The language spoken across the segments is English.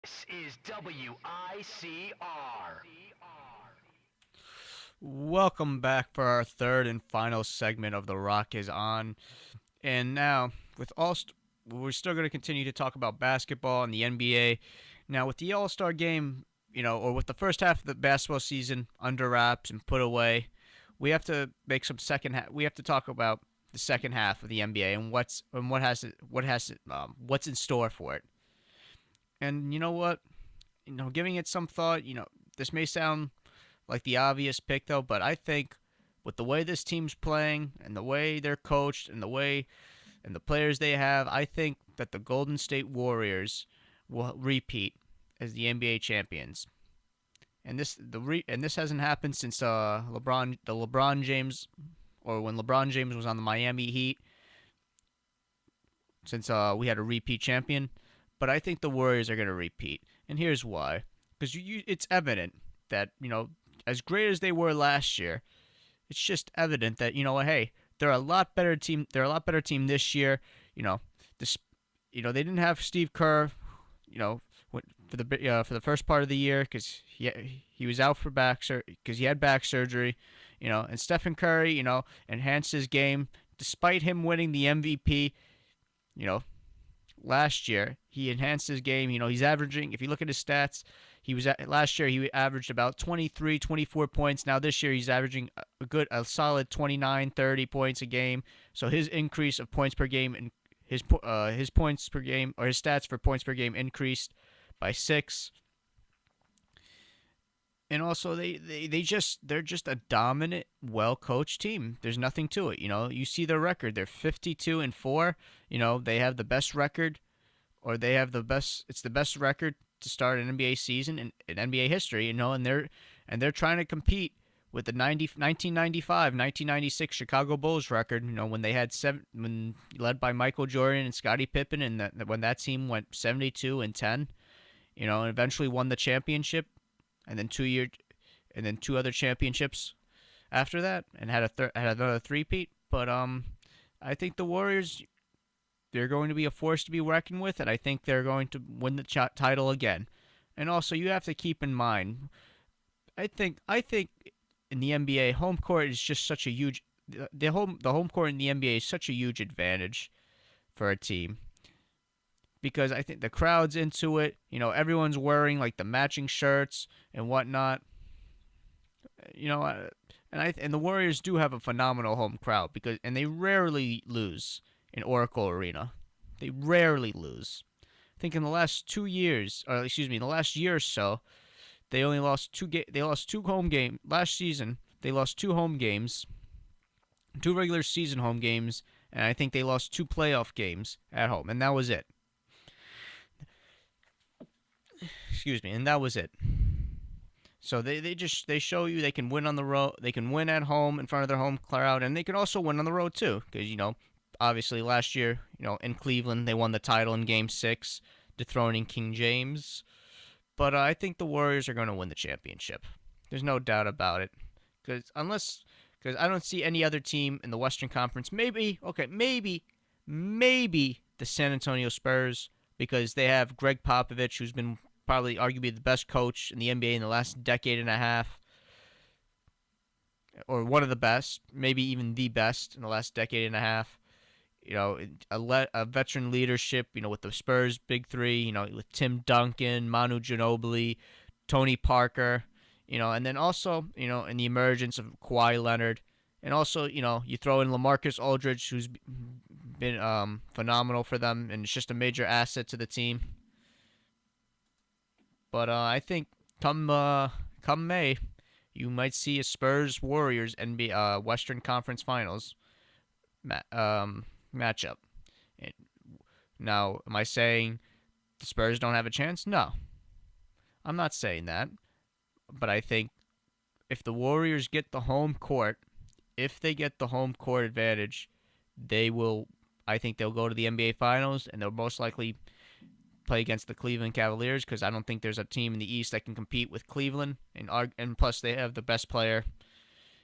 This is WICR. Welcome back for our third and final segment of The Rock is On. And now, with we're still going to continue to talk about basketball and the NBA. Now, with the All Star game, or with the first half of the basketball season under wraps and put away, we have to make some second half. We have to talk about the second half of the NBA and what's in store for it. And you know what? Giving it some thought. This may sound like the obvious pick though, but I think with the way this team's playing and the way they're coached and the players they have, I think that the Golden State Warriors will repeat as the NBA champions. And this hasn't happened since LeBron James, or when LeBron James was on the Miami Heat, since we had a repeat champion. But I think the Warriors are going to repeat, and here's why: because it's evident that as great as they were last year, it's just evident that hey, they're a lot better team. They're a lot better team this year. You know, this, they didn't have Steve Kerr. You know, for the first part of the year because he was out for because he had back surgery. And Stephen Curry, enhanced his game despite him winning the MVP. You know, last year he enhanced his game. He's averaging. If you look at his stats, last year he averaged about 23, 24 points. Now this year he's averaging a solid 29, 30 points a game. So his increase of points per game and his points per game, or his stats for points per game, increased by 6. And also they're just a dominant, well coached team. There's nothing to it. You see their record. They're 52-4. They have the best record, or they have the best. It's the best record to start an NBA season in NBA history. And they're trying to compete with the 1995, 1996 Chicago Bulls record. When they had when led by Michael Jordan and Scottie Pippen, and when that team went 72-10. And eventually won the championship, and then 2 year, and then two other championships after that, and had another three-peat. But I think the Warriors, they're going to be a force to be reckoned with, and I think they're going to win the title again. And also, you have to keep in mind, I think in the NBA, home court is just such a huge the home court in the NBA is such a huge advantage for a team because I think the crowd's into it. Everyone's wearing like the matching shirts and whatnot. You know, and the Warriors do have a phenomenal home crowd and they rarely lose in Oracle Arena. They rarely lose. I think in the last 2 years, or excuse me, in the last year or so, they only lost They lost two home games last season. They lost two home games, two regular season home games, and I think they lost two playoff games at home, and that was it. Excuse me, and that was it. So they show you they can win on the road. They can win at home in front of their home crowd, and they can also win on the road too. Because obviously last year, in Cleveland they won the title in Game 6, dethroning King James. But I think the Warriors are going to win the championship. There's no doubt about it. Because I don't see any other team in the Western Conference. Maybe the San Antonio Spurs, because they have Greg Popovich, who's been probably arguably the best coach in the NBA in the last decade and a half, or one of the best, maybe even the best in the last decade and a half. A veteran leadership. With the Spurs big three. With Tim Duncan, Manu Ginobili, Tony Parker. And then also in the emergence of Kawhi Leonard, and also you throw in LaMarcus Aldridge, who's been phenomenal for them, and it's just a major asset to the team. But I think come May, you might see a Spurs Warriors Western Conference Finals matchup. And now, am I saying the Spurs don't have a chance? No, I'm not saying that. But I think if the Warriors get the home court, if they get the home court advantage, they will. I think they'll go to the NBA Finals, and they'll most likely play against the Cleveland Cavaliers because I don't think there's a team in the East that can compete with Cleveland, and plus they have the best player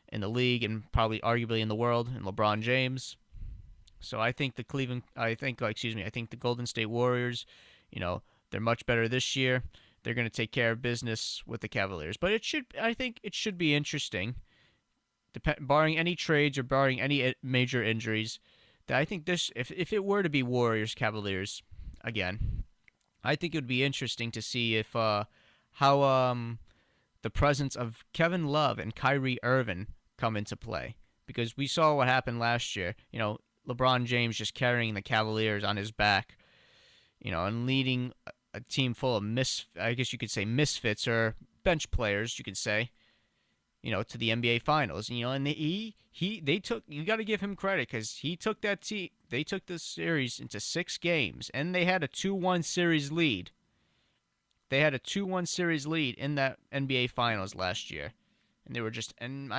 in the league and probably arguably in the world, in LeBron James. So I think the Golden State Warriors, you know, They're much better this year. They're going to take care of business with the Cavaliers. But I think it should be interesting, barring any trades or barring any major injuries. That I think this, if it were to be Warriors Cavaliers again, I think it would be interesting to see if how the presence of Kevin Love and Kyrie Irving come into play, because we saw what happened last year. LeBron James just carrying the Cavaliers on his back, and leading a team full of I guess you could say misfits or bench players, you could say, to the NBA Finals. And they took. You got to give him credit because he took that team. They took the series into 6 games, and they had a 2-1 series lead. They had a 2-1 series lead in that NBA Finals last year, and they were just. And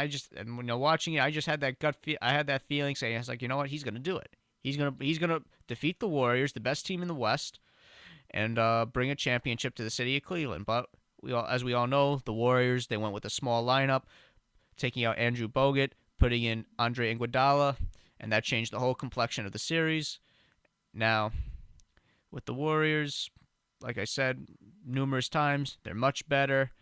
watching it, I just had that I had that feeling saying, I was like, you know what, he's gonna do it. He's gonna defeat the Warriors, the best team in the West, and bring a championship to the city of Cleveland. But as we all know, the Warriors, they went with a small lineup, taking out Andrew Bogut, putting in Andre Iguodala, and that changed the whole complexion of the series. Now, with the Warriors, like I said numerous times, they're much better.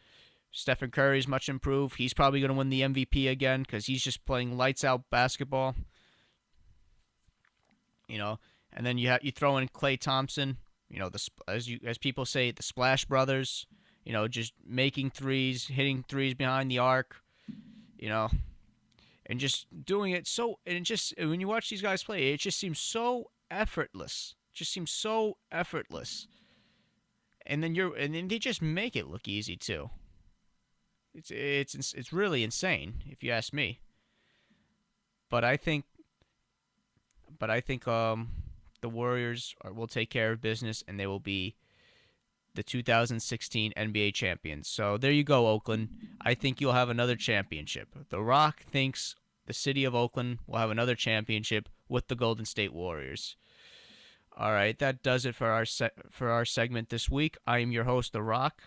Stephen Curry's much improved. He's probably going to win the MVP again because he's just playing lights out basketball. And then you throw in Klay Thompson. As people say, the Splash Brothers. Just making threes, hitting threes behind the arc. And just doing it so. And just when you watch these guys play, it just seems so effortless. And then they just make it look easy too. It's really insane if you ask me. But I think the Warriors will take care of business, and they will be the 2016 NBA champions. So there you go, Oakland. I think you'll have another championship. The Rock thinks the city of Oakland will have another championship with the Golden State Warriors. All right, that does it for our segment this week. I am your host, The Rock,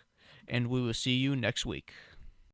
and we will see you next week.